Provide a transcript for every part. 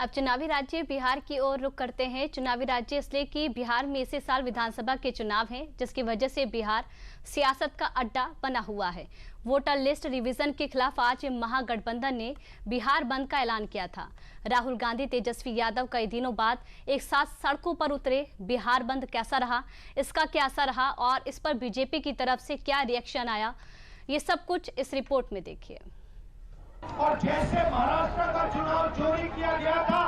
अब चुनावी राज्य बिहार की ओर रुख करते हैं। चुनावी राज्य इसलिए कि बिहार में इसी साल विधानसभा के चुनाव हैं, जिसकी वजह से बिहार सियासत का अड्डा बना हुआ है। वोटर लिस्ट रिवीजन के खिलाफ आज महागठबंधन ने बिहार बंद का ऐलान किया था। राहुल गांधी, तेजस्वी यादव कई दिनों बाद एक साथ सड़कों पर उतरे। बिहार बंद कैसा रहा, इसका क्या असर रहा और इस पर बीजेपी की तरफ से क्या रिएक्शन आया, ये सब कुछ इस रिपोर्ट में देखिए। और जैसे महाराष्ट्र का चुनाव चोरी किया गया था,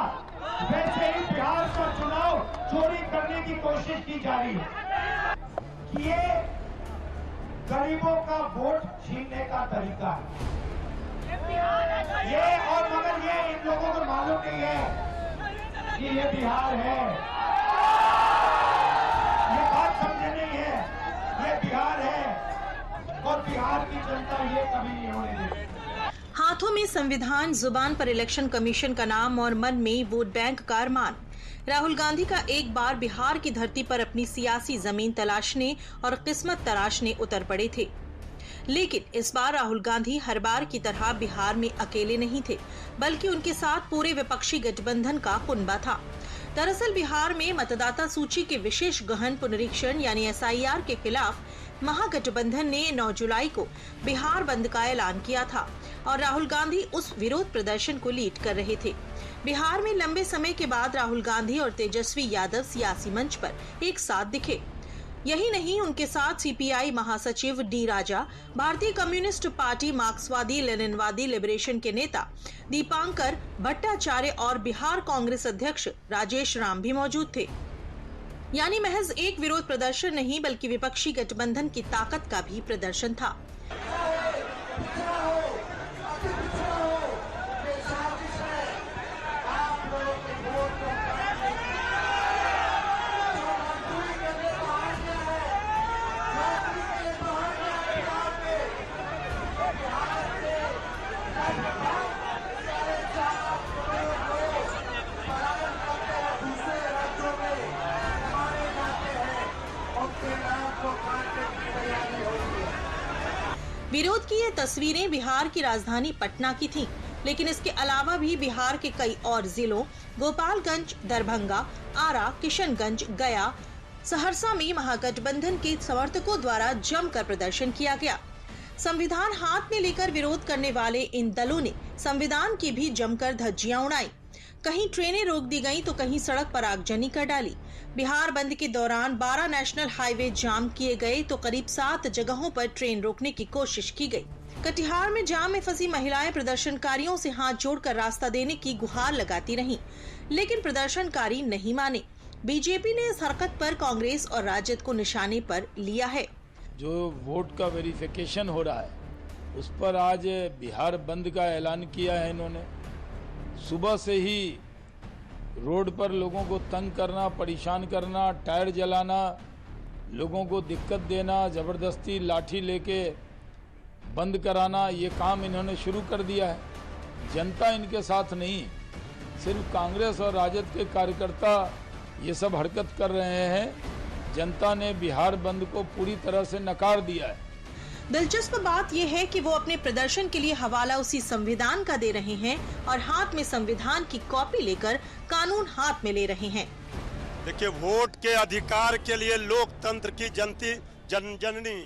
वैसे ही बिहार का चुनाव चोरी करने की कोशिश की जा रही है। ये गरीबों का वोट छीनने का तरीका है। ये और मगर ये इन लोगों को मालूम नहीं है कि ये बिहार है। ये बात समझे नहीं है, ये बिहार है और बिहार की जनता ये कभी नहीं होने देगी। हाथों में संविधान, जुबान पर इलेक्शन कमीशन का नाम और मन में वोट बैंक का अरमान। राहुल गांधी का एक बार बिहार की धरती पर अपनी सियासी जमीन तलाशने और किस्मत तराशने उतर पड़े थे। लेकिन इस बार राहुल गांधी हर बार की तरह बिहार में अकेले नहीं थे, बल्कि उनके साथ पूरे विपक्षी गठबंधन का कुनबा था। दरअसल बिहार में मतदाता सूची के विशेष गहन पुनरीक्षण यानी SIR के खिलाफ महागठबंधन ने 9 जुलाई को बिहार बंद का ऐलान किया था और राहुल गांधी उस विरोध प्रदर्शन को लीड कर रहे थे। बिहार में लंबे समय के बाद राहुल गांधी और तेजस्वी यादव सियासी मंच पर एक साथ दिखे। यही नहीं, उनके साथ CPI महासचिव D राजा, भारतीय कम्युनिस्ट पार्टी, मार्क्सवादी लेनिनवादी लिबरेशन के नेता दीपांकर भट्टाचार्य और बिहार कांग्रेस अध्यक्ष राजेश राम भी मौजूद थे। यानी महज एक विरोध प्रदर्शन नहीं, बल्कि विपक्षी गठबंधन की ताकत का भी प्रदर्शन था। विरोध की ये तस्वीरें बिहार की राजधानी पटना की थीं, लेकिन इसके अलावा भी बिहार के कई और जिलों गोपालगंज, दरभंगा, आरा, किशनगंज, गया, सहरसा में महागठबंधन के समर्थकों द्वारा जमकर प्रदर्शन किया गया। संविधान हाथ में लेकर विरोध करने वाले इन दलों ने संविधान की भी जमकर धज्जियां उड़ाई। कहीं ट्रेनें रोक दी गईं तो कहीं सड़क पर आगजनी कर डाली। बिहार बंद के दौरान 12 नेशनल हाईवे जाम किए गए तो करीब 7 जगहों पर ट्रेन रोकने की कोशिश की गई। कटिहार में जाम में फंसी महिलाएं प्रदर्शनकारियों से हाथ जोड़कर रास्ता देने की गुहार लगाती रहीं, लेकिन प्रदर्शनकारी नहीं माने। बीजेपी ने इस हरकत पर कांग्रेस और राजद को निशाने पर लिया है। जो वोट का वेरिफिकेशन हो रहा है उस पर आज बिहार बंद का ऐलान किया है इन्होंने। सुबह से ही रोड पर लोगों को तंग करना, परेशान करना, टायर जलाना, लोगों को दिक्कत देना, ज़बरदस्ती लाठी लेके बंद कराना, ये काम इन्होंने शुरू कर दिया है। जनता इनके साथ नहीं, सिर्फ कांग्रेस और राजद के कार्यकर्ता ये सब हरकत कर रहे हैं। जनता ने बिहार बंद को पूरी तरह से नकार दिया है। दिलचस्प बात यह है कि वो अपने प्रदर्शन के लिए हवाला उसी संविधान का दे रहे हैं और हाथ में संविधान की कॉपी लेकर कानून हाथ में ले रहे हैं। देखिए, वोट के अधिकार के लिए लोकतंत्र की जननी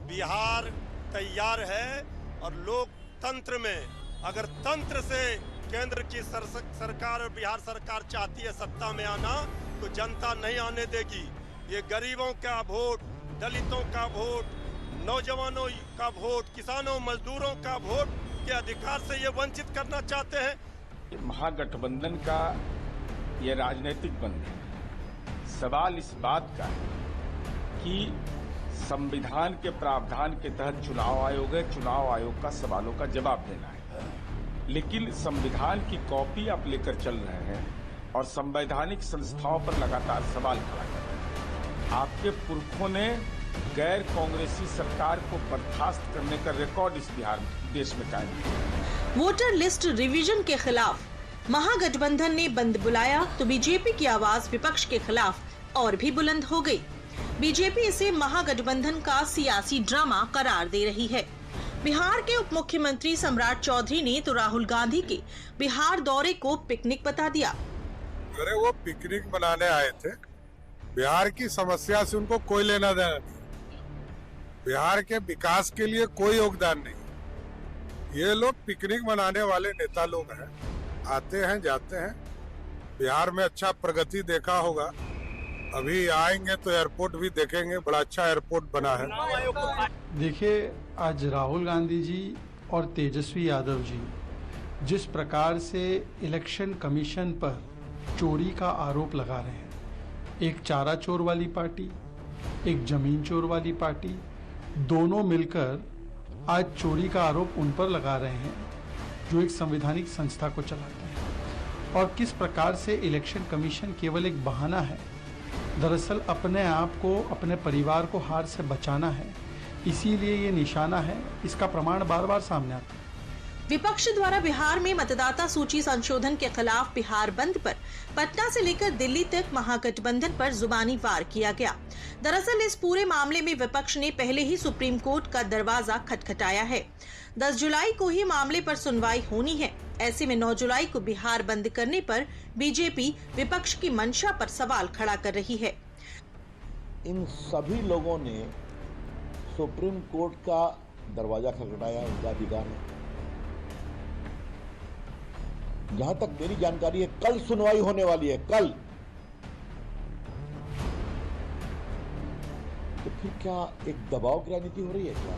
बिहार तैयार है और लोकतंत्र में अगर तंत्र से केंद्र की सरकार और बिहार सरकार चाहती है सत्ता में आना तो जनता नहीं आने देगी। ये गरीबों का वोट, दलितों का वोट, नौजवानों का वोट, किसानों मजदूरों का वोट के अधिकार से ये वंचित करना चाहते हैं। महागठबंधन का ये राजनीतिक बंद है। सवाल इस बात का है कि संविधान के प्रावधान के तहत चुनाव आयोग है, चुनाव आयोग का सवालों का जवाब देना है। लेकिन संविधान की कॉपी आप लेकर चल रहे हैं और संवैधानिक संस्थाओं पर लगातार सवाल खड़ा कर रहे हैं। आपके पुरखों ने गैर कांग्रेसी सरकार को बर्खास्त करने का रिकॉर्ड इस बिहार देश में कायम किया। वोटर लिस्ट रिवीजन के खिलाफ महागठबंधन ने बंद बुलाया तो बीजेपी की आवाज विपक्ष के खिलाफ और भी बुलंद हो गई। बीजेपी इसे महागठबंधन का सियासी ड्रामा करार दे रही है। बिहार के उप मुख्यमंत्री सम्राट चौधरी ने तो राहुल गांधी के बिहार दौरे को पिकनिक बता दिया। अरे वो पिकनिक मनाने आए थे, बिहार की समस्या से उनको कोई लेना देना नहीं, बिहार के विकास के लिए कोई योगदान नहीं। ये लोग पिकनिक मनाने वाले नेता लोग हैं, आते हैं जाते हैं। बिहार में अच्छा प्रगति देखा होगा, अभी आएंगे तो एयरपोर्ट भी देखेंगे, बड़ा अच्छा एयरपोर्ट बना है। देखिए, आज राहुल गांधी जी और तेजस्वी यादव जी जिस प्रकार से इलेक्शन कमीशन पर चोरी का आरोप लगा रहे हैं, एक चारा चोर वाली पार्टी, एक जमीन चोर वाली पार्टी, दोनों मिलकर आज चोरी का आरोप उन पर लगा रहे हैं जो एक संवैधानिक संस्था को चलाते हैं। और किस प्रकार से इलेक्शन कमीशन केवल एक बहाना है, दरअसल अपने आप को, अपने परिवार को हार से बचाना है, इसीलिए ये निशाना है। इसका प्रमाण बार बार सामने आता है। विपक्ष द्वारा बिहार में मतदाता सूची संशोधन के खिलाफ बिहार बंद पर पटना से लेकर दिल्ली तक महागठबंधन पर जुबानी वार किया गया। दरअसल इस पूरे मामले में विपक्ष ने पहले ही सुप्रीम कोर्ट का दरवाजा खटखटाया है। 10 जुलाई को ही मामले पर सुनवाई होनी है। ऐसे में 9 जुलाई को बिहार बंद करने पर बीजेपी विपक्ष की मंशा पर सवाल खड़ा कर रही है। इन सभी लोगों ने सुप्रीम कोर्ट का दरवाजा खटखटाया, उनका अधिकार है। जहां तक मेरी जानकारी है, कल सुनवाई होने वाली है, कल। तो फिर क्या एक दबाव की राजनीति हो रही है क्या?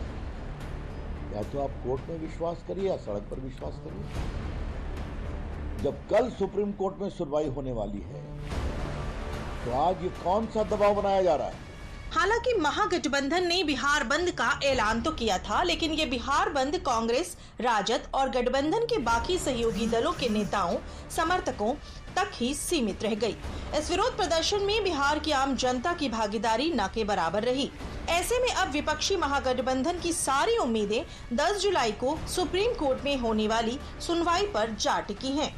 या तो आप कोर्ट में विश्वास करिए या सड़क पर विश्वास करिए। जब कल सुप्रीम कोर्ट में सुनवाई होने वाली है तो आज ये कौन सा दबाव बनाया जा रहा है? हालांकि महागठबंधन ने बिहार बंद का ऐलान तो किया था, लेकिन ये बिहार बंद कांग्रेस, राजद और गठबंधन के बाकी सहयोगी दलों के नेताओं, समर्थकों तक ही सीमित रह गई। इस विरोध प्रदर्शन में बिहार की आम जनता की भागीदारी न के बराबर रही। ऐसे में अब विपक्षी महागठबंधन की सारी उम्मीदें 10 जुलाई को सुप्रीम कोर्ट में होने वाली सुनवाई पर जा टिकी हैं।